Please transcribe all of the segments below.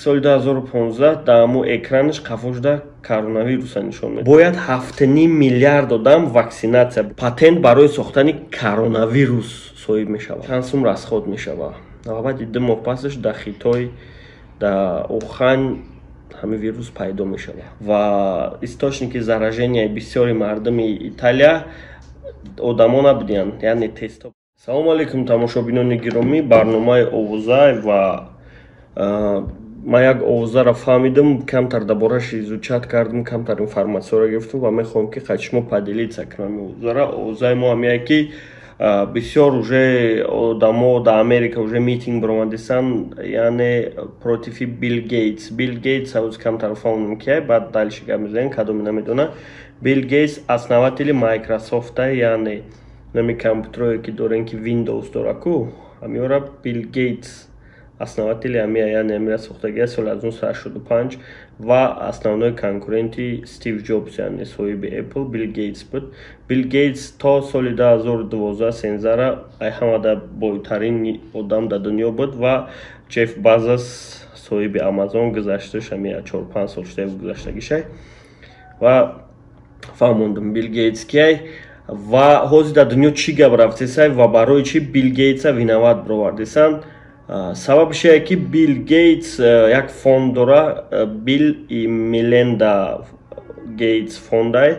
Соли 2015 дар ҳамон экранаш қафошда коронавируса нишон медиҳад. Бояд 7.5 миллиард одам ваксинатсия, патент барои сохтани коронавирус соҳиб мешавад. Чанд сум расход мешавад. Баъд 2 моҳ пасаш дар Хитой, дар Ухан ҳамин вирус пайдо мешавад. Ва источники заражения бисёри мардуми Италия одамо набуданд, яъне тестҳо. Салому алайкум тамошобинони гиромӣ, барномаи овоза ва ман як овозаро фаҳмидам, камтар дар борааш изучат кардам, камтар информатсияро гирифтам ва мехоҳам ки хачмо поделиться кунам овозаро. Овозаи мо ҳамине ки бисёр уже одамо дар Америка уже митинг баромадистанд, яъне против Билл Гейтс. Билл Гейтс ҳавз камтар фаҳмидам ки баъд далиш гап мезанем, кадоме намедонам. Билл Гейтс основатели Microsoft, яъне нами компютерое ки дорем ки Windows дора ку, ҳамиёра Билл Гейтс основатели ҳамия, яъне ҳамира сохтагиа соли 1985 ва основной конкуренти Стив Джобс, яъне соҳиби Apple Билл Гейтс буд. Билл Гейтс то соли 2012-13 ҳамада бойтарин одам дар дунё буд ва Джефф Безос соҳиби Amazon гузашташ ҳамия 4-5 сол шуда гузаштагишай ва фаҳмондам Билл Гейтс кияй ва ҳозир дар дунё чӣ гап рафтесай ва барои чӣ Билл Гейтса виноват баровардесанд. Сабабиш ин ки Билл Гейтс як фонд дора, Билл и Меленда Гейтс фондай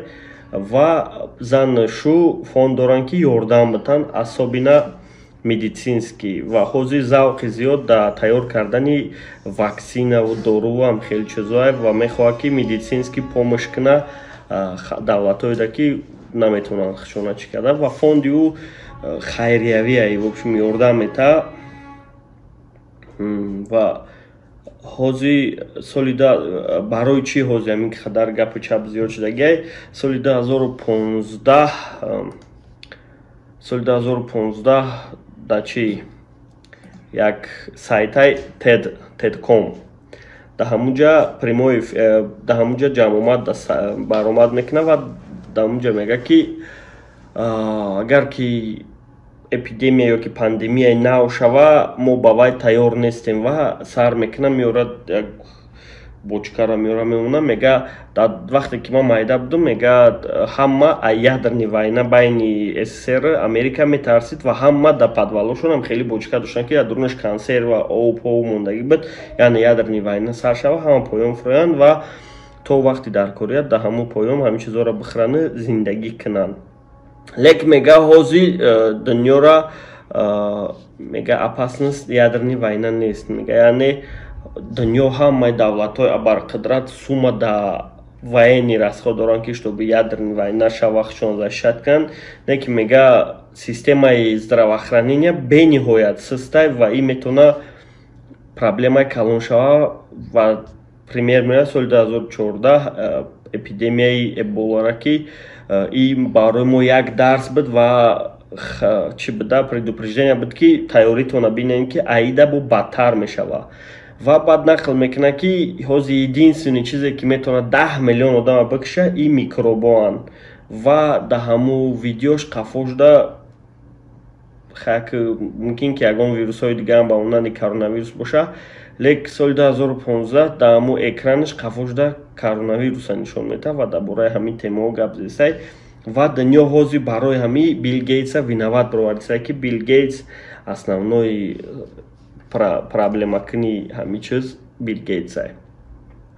ва занашу фонд доранд ки ёрдам батан асобина медицинский ва ҳозир завқи зиёд дар тайёр кардани ваксинаву дору ҳам хеле чизое ва мехоҳад ки медицинский помощ куна давлатҳоеда ки наметавонанд хушона чӣ карда ва фонди ӯ хайриявия в общем ёрдам мета ва ҳозир соли барои чӣ ҳозир ҳамин қадар гапу чап зиёд шудагиай. Соли 2015 дар чӣ як сайтай TED.com дар ҳамунҷа прямои дар ҳамунҷа ҷамъомад баромад мекунад ва дар ҳамунҷа мега ки агар ки эпидемия ёки пандемияи нав шава, мо ба вай тайёр нестем ва сар мекунам, меорад як бочкаро меора мемона, мега дар вақте ки ман майда будам, мега ҳама аз ядерни вайна байни СССР Америка метарсид ва ҳама дар подвалошонам хеле бочка доштанд ки дар дурунаш консерва об мондагӣ буд, яъне ядерни вайна сар шава, ҳама поём фуроянд ва то вақти даркорият дар ҳамон поём ҳамин чизоро бихӯранд, зиндагӣ кунанд. Лек мега ҳозир дунёра мега опасност ядерни вайна нест, мега яъне дунё ҳамаи давлатҳои абарқудрат сума дар военни расход доранд ки чтобы ядерни вайна шава хушон защищат кунанд, не ки мега системаи здравоохранения бениҳоят сустай ва ин метавона проблемаи калон шава ва пример мера соли 2014 эпидемияи эболара ки ин барои мо як дарс буд ва чӣ буда предупреждение буд ки тайёритона бинем ки аида бо бадтар мешава ва баъд нақл мекунад ки ҳозир единственни чизе ки метавонад 10 миллион одама бикуша ин микробоанд ва дар ҳамун видеош қафошда мумкин ки ягон вирусҳои дигаам ба монанди коронавирус боша, лек соли 2015 дар ҳамон экранаш қафошда коронавируса нишон медиҳад ва дар бораи ҳамин темаҳо гап зесай ва дунё ҳозир барои ҳамин Билл Гейтса виноват баровардисай ки Билл Гейтс основной проблемакуни ҳамин чиз Билл Гейтсай.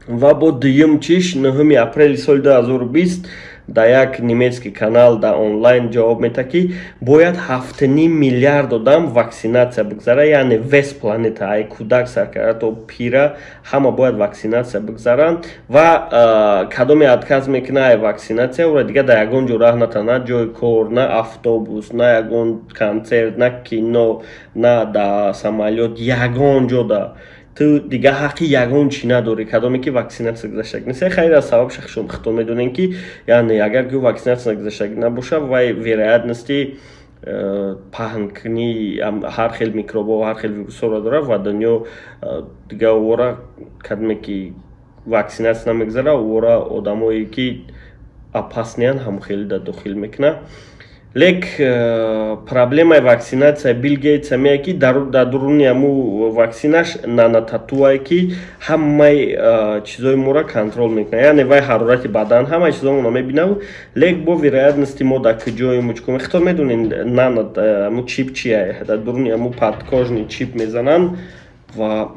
Ва бо дуюм чиш 9 апрели соли 2020 дар як немецкий канал дар онлайн ҷавоб медиҳад ки бояд 7.5 миллиард одам ваксинатсия бигзара, яъне вес планета ай кӯдак саркарда то пира ҳама бояд ваксинатсия бигзаранд ва кадоме отказ мекунад ай ваксинатсия ӯро дига дар ягон ҷо раҳ натан, на ҷои кор, на автобус, на ягон консерт, на кино, на дар самолёт, ягон ҷо да ту дига ҳаққи ягон чӣ надорӣ, кадоме ки ваксинатсия гузаштагӣ нест. Хайр аз сабаб шахшон худто медонем ки яъне агар ки ваксинатсия гузаштагӣ набоша, вай вероятности паҳн кунӣ ҳар хел микробҳо, ҳар хел вирусҳоро дорад ва дунё дига овора кадоме ки ваксинатсия намегузара, овора одамое ки опасниянд ҳам хеле дар дохил мекунад. лек проблемаи ваксинатсия Билл Гейтс меяе ки дар дуруни аму ваксинаш нанотатуае ки ҳамаи чизои моро контрол мекунад, яъне вай ҳарорати бадан ҳамаи чизомона мебинад, лек бо вероятности мо дар куҷои чукум хто медонем нанот аму чип чия дар дуруни аму падкожни чип мезананд ва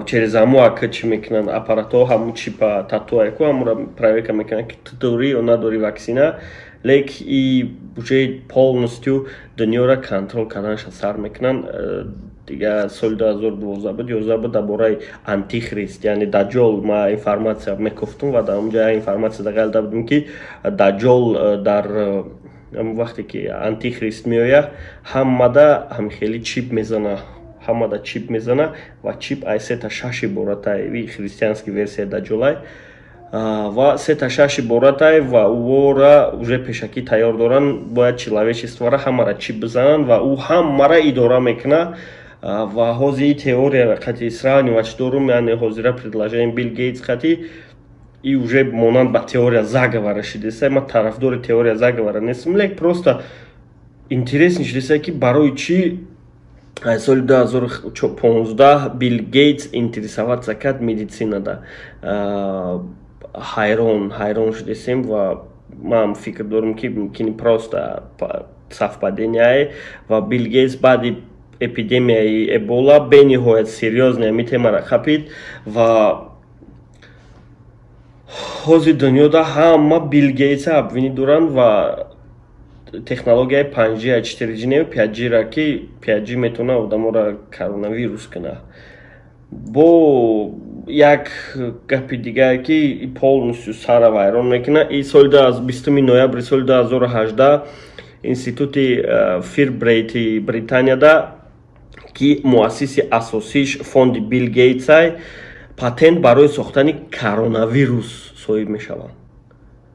через аму ака чӣ мекунанд аппаратҳо ҳаму чипа татуаеку ҳамуро проверка мекунанд ки ту дорӣ ё надорӣ ваксина, лек и уже полностью дунёро контрол карданашо сар мекунанд. Дига соли 2012 буд 11 буд дар бораи антихрист яъне даҷол ма информатсия мекуфтум ва дар онҷа информатсия дағалда будем ки даҷол дар вақте ки антихрист меояд ҳамада ҳамхели чип мезана, ҳамада чип мезана ва чип ай сета шаш иборатай христиански версия даҷолай ва сета шаш иборатай ва ӯро уже пешакӣ тайёр доранд, бояд человечествора ҳамара чип бизананд ва ӯ ҳамара идора мекунад ва ҳозир теория қати сравнивач дорум, яъне ҳозира предложение Билл Гейтс қати и уже монанд ба теория заговора шудеса. Ман тарафдори теория заговора нестам, лек просто интересни шудеса ки барои чӣ соли 2015 Билл Гейтс интересоваться кард медицинада. ҳайрон шудесем ва ман фикр дорам ки мумкини просто совпадение ва Билл Гейтс баъди эпидемияи эбола бениҳоят серьёзне ҳами темара хапид ва ҳозир дунёда ҳама Билл Гейтса обвини доранд ва технологияи 5G, 4G не 5G-ра ки 5G метавонад одаморо коронавирус кунад. бо як гапи дигае ки полностью сара вайрон мекунад. И соли 20 ноябри соли 2018 институти Фирбрейти Британияда ки муассиси асосиш фонди Билл Гейтсай патент барои сохтани коронавирус соҳиб мешавад.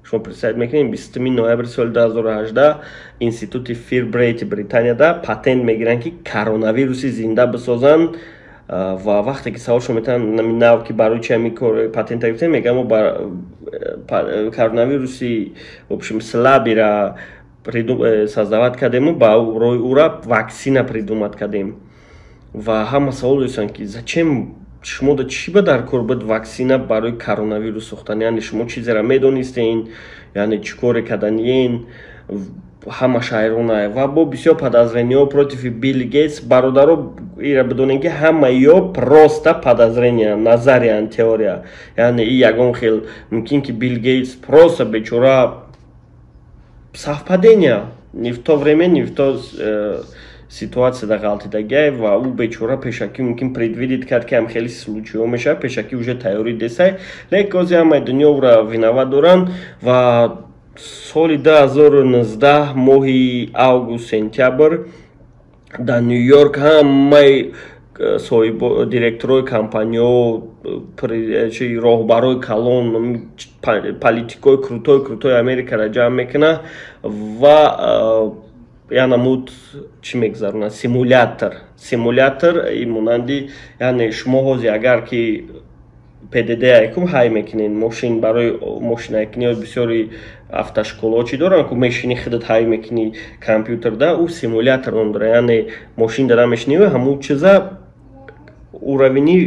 шумо представид мекунед 20 ноябри соли 2018 институти Фирбрейти Британияда патент мегиранд ки коронавируси зинда бисозанд ва вақте ки савол шумо метавонанд ки барои чи ҳамин кор патента гирифтем, мегӯям мо коронавируси общем слабира создават кардему, ба рои ӯра ваксина придумат кардем ва ҳама савол доштанд ки зачем шумо да чӣ ба дар кор буд ваксина барои коронавирус сохтан, яъне шумо чизеро медонистен, яъне чӣ коре карданиен, ҳама шайрона ва бо бисёр подозрениҳо против Билл Гейтс. бародаро ира бидонем ки ҳама ё просто подозрения, назария, теория, яъне и ягон хел мумкин ки Билл Гейтс просто бечора совпадение ни в то время, ни в то ситуация ғалтидагия ва ӯ бечора пешакӣ мумкин предвидит кард ки ҳам хеле случайҳо мешавад, пешакӣ уже тайёрӣ десай, лек ҳозир ҳамаи дунё ӯро виноват доранд ва соли 2019 моҳи август сентябр дар Нью-Йорк ҳамаи директорои компанияҳо, роҳбарои калон, политикои крутои Америкаро ҷамъ мекунад ва янамуд чӣ мегузаронад симулятор монанди, яъне шумо ҳозир агар ки ПДД якум ҳай мекунед мошин, барои мошинаякунӣ бисёри автошколаҳо чӣ доранд ку мешини худат ҳай мекунӣ компютерда, ӯ симулятор ном дорад, яъне мошин дара мешинӣ ҳамун чиза уравни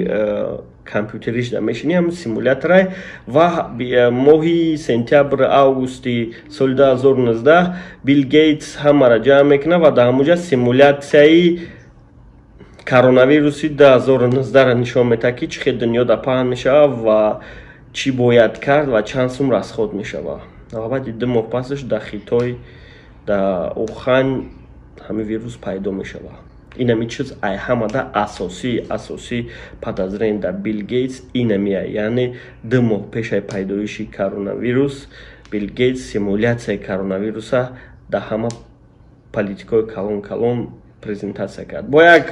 компютериста мешини ҳамун симуляторай ва моҳи сентябр августи соли 2019 Билл Гейтс ҳамаро ҷамъ мекунад ва дар ҳамунҷа симулятсияи коронавируси 2019-ро нишон медиҳад ки чӣ хел дунёда паҳн мешавад ва чӣ бояд кард ва чанд сум расход мешавад. ва баъди 2 моҳ пасаш дар Хитой, дар Ухан ҳамин вирус пайдо мешавад. Инами чиз ай ҳамада асосии подозрение дар Билл Гейтс инамия, яъне 2 моҳ пешаи пайдоиши коронавирус Билл Гейтс симулятсияи коронавируса дар ҳама политикои калон презентация кард. Бо як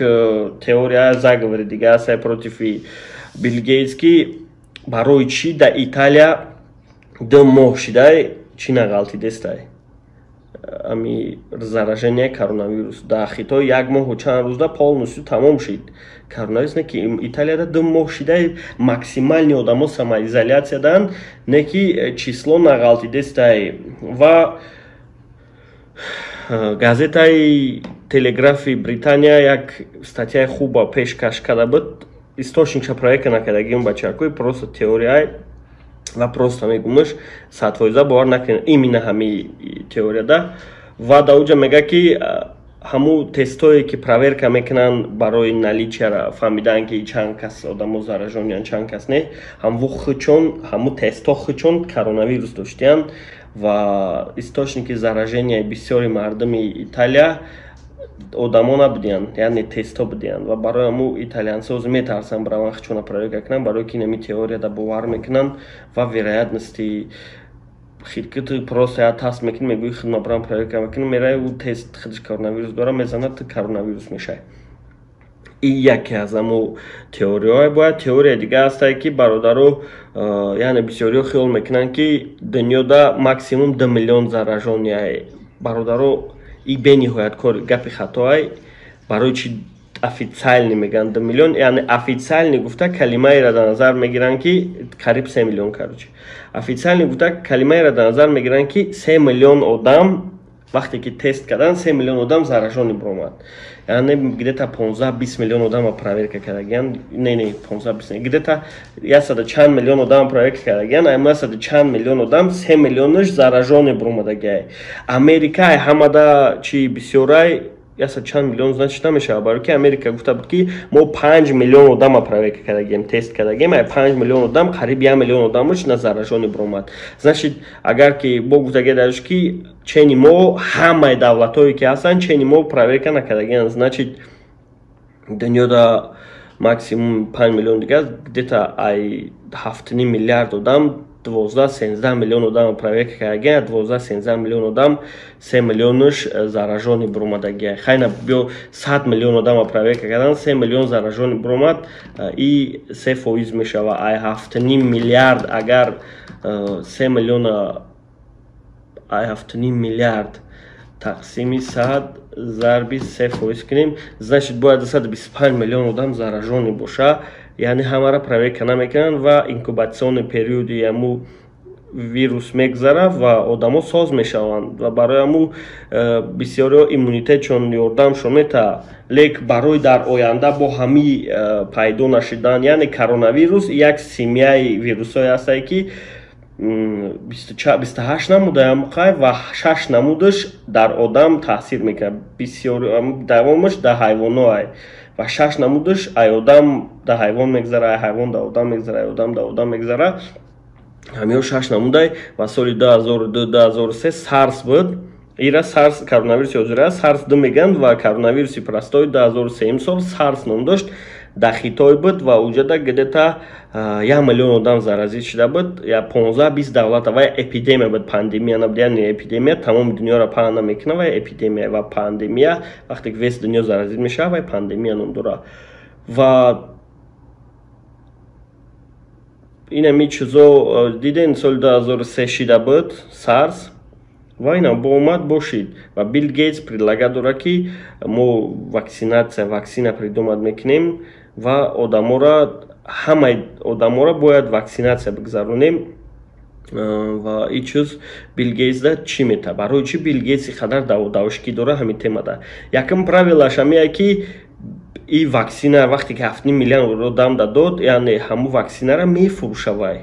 теория заговори дига ҳастай против Билл Гейтс ки барои чӣ дар Италия 2 моҳ шидай чӣ нағалтидестай ами заражение коронавирус, дар Хитой 1 моҳу чанд рӯзда полностью тамом шид коронавирус, не ки Италияда 2 моҳ шидай максимални одамо самоизоляция данд, не ки число нағалтидестай ва газетаи телеграфи британия як статьяи хуба пешкаш карда буд. Источникша проекта накардагим ба чаркӯи просто теорияи ва просто мегумаш садфоиза бовар накунед именно ҳами теорияда ва даоҷа мега ки ҳаму тестое ки проверка мекунанд барои наличияра фаҳмидан ки чанд кас одамо заражонянд чанд кас не ҳаму тестҳо хучон коронавирус доштиянд ва источники заражения бисёри мардуми Италия одамо набудиянд, яъне тестҳо будиянд ва барои ҳаму италиянсоз метарсанд бараван хучона проверка кунанд барои ки нами теорияда бовар мекунанд ва вероятности хиркити просто я таст мекунӣ мегӯӣ хидма барам проверка мекунӣ мераи у тест худаш коронавирус дора мезанад коронавирус мешай. И яке аз ҳаму теориҳое бояд. Теория дига ҳастае ки бародаро яъне бисёриҳо хиёл мекунанд ки дунёда максимум 2 миллион заражоняе. Бародаро и бениҳоят кори гапи хатоае. Барои чи официально мегӯянд 2 миллион, яъне официально гуфта калимаеро дар назар мегиранд ки қариб 3 миллион короче. Официально гуфта калимаеро дар назар мегиранд ки 3 миллион одам вақте ки тест карданд 3 миллион одам заражони биромад. Яъне где-то 15-20 миллион одам проверка кардагиянд. Не 15-20 не, где-то 100 чанд миллион одам проверка кардагиянд, ама 100 чанд миллион одам 3 миллионаш заражони биромадагияе. Америкаи ҳамада чи бисёрай 100 чанд миллион значит намешавад, барои ки Америка гуфта буд ки мо 5 миллион одам проверка кардагем, тест кардагем, ай 5 миллион одам қариб 1 миллион одамаш на заражони биромад. Значит агар ки бо гуфтагедаш ки чени мо ҳамаи давлатҳое ки ҳастанд чени мо проверка накардагем, значит дунёда максимум 5 миллион дига где-то ай 7 миллиард одам 12-13 миллион одам проверка кардагиянд, 12-13 миллион одам 3 миллионаш заражони биромадагияе. Хайна биё 100 миллион одам проверка карданд, 3 миллион заражони биромад и 3% мешава. Ай 7 миллиард агар 3 миллиона ай 7 миллиард тақсими 100 зарби 3% кунем, значит бояд 125 миллион одам заражони боша. Яъне ҳамаро проверка намекунанд ва инкубатсиони периоди ҳаму вирус мегзара ва одамо соз мешаванд ва барои ҳаму бисёриҳо иммунитетшон ёрдамшон метавад. Лек барои дар оянда бо ҳами пайдо нашудан, яъне коронавирус як семияи вирусҳое ҳастае ки 28 намуда муқай ва 6 намудаш дар одам таъсир мекунад. Бисёри давомаш дар ҳайвоноае ва 6 намудаш ай одам да ҳайвон мегзара, ай ҳайвон да одам мегзара, ай одам да одам мегзара. ҳамиҳо 6 намудай ва соли 2002-2003 сарс буд. ира сарс коронавируси ҳозир аст, сарс 2 мегӯянд ва коронавируси простой 2003 сол сарс ном дошт. Дар Хитой буд ва уҷада где-то 1 миллион одам заразит шуда буд. 15-20 давлата ва эпидемия буд, пандемия набуд, яъне эпидемия тамоми дунёро паҳна мекунад ва эпидемия ва пандемия вақте ки вес дунё заразит мешавад ва пандемия ном дорад. Ва инами чизо диден соли 2003 шида буд сарс ва инам бо омад бошид ва Билл Гейтс предлага дора ки мо ваксина придумад мекунем ва ҳамаи одаморо бояд ваксинатсия бигзаронем ва ин чиз Билл Гейтсда чӣ мета, барои чӣ Билл Гейтс қадар давошикӣ дора ҳамин темада. Якум правилаш ҳамеяе ки и ваксина вақте ки 7 миллион одам дод, яъне ҳаму ваксинара мефурӯшавай.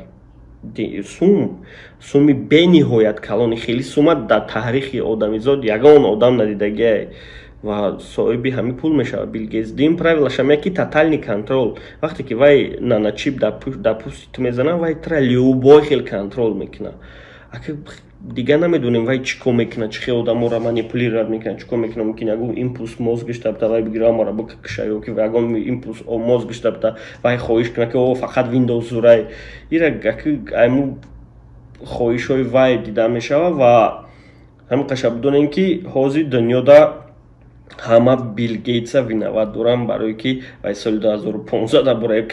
суми бениҳоят калони хеле сума дар таърихи одамизод ягон одам надидагияе ва соҳиби ҳами пул мешавад Билл Гейтс. Дим правилаш ҳамеяе ки тотальный контрол. Вақте ки вай наночип дар пӯсти ту мезанад, вай тра любой хел контрол мекунад. Дига намедонем вай чӣ кор мекунад, чӣ хел одаморо манипулировать мекунад, чӣ кор мекунад, мумкин ягон импулс мозгиш табта вай бигира ҳамаро бикаша, ё ки ягон импулс мозгиш табта вай хоҳиш кунад ки фақат Windows зурай. ира айму хоҳишҳои вай дида мешавад ва ҳамин қаша бидонем ки ҳозир дунёда ҳама Билл Гейтса виноват доранд, барои ки вай соли 2015 дар бораи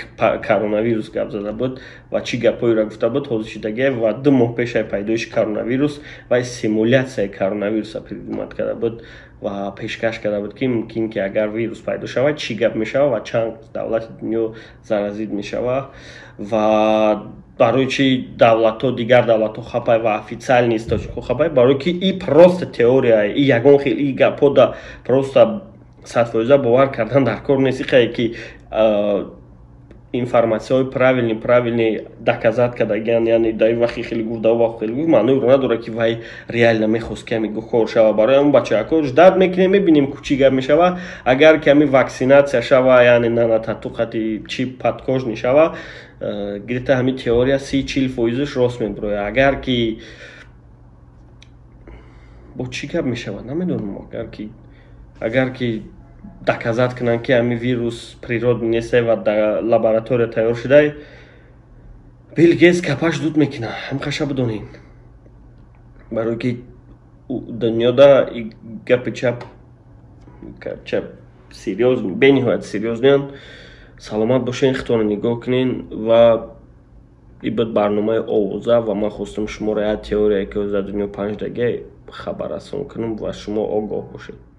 коронавирус гап зада буд ва чӣ гапҳоеро гуфта буд ҳозир шидагия ва 2 моҳ пешаи пайдоиши коронавирус вай симулятсияи коронавируса придумад карда буд ва пешкаш карда буд ки мумкин ки агар вирус пайдо шавад чӣ гап мешавад ва чанд давлати дунё заразид мешавад ва барои чӣ давлатҳо дигар давлатҳо хапай ва официал нест хапай барои ки и просто теория и ягон хеле гапҳо да просто 100% бовар кардан дар кор нест хае ки информатсияҳои правилни доказат кардагаан яъне дар вақти хеле гуфт дар вақт хеле гуфт маънои надорад ки вай реально мехост ки ами гухор шава барои ҳамон бачаҳако ждат мекунем мебинем чӣ гап мешава агар ки ами ваксинатсия шава яъне нанататуқати чип падкош нешава гирифта ҳами теория 30-40% рост мебурояд агар ки бо чӣ гап мешавад намедонам агар ки доказат кунанд ки ами вирус природни нест ва дар лаборатория тайёр шуда Билл Гейтс капаш дуд мекунад ҳамқаша бидонед барои ки дунёда гапи чап серьёзни бениҳоят серьёзниянд саломат бошен хитона нигоҳ кунен ва ин буд барномаи овоза ва ман хостам шуморо як теорияе ки оза дунё 5 дақиқа хабар расон кунам ва шумо огоҳ бошед.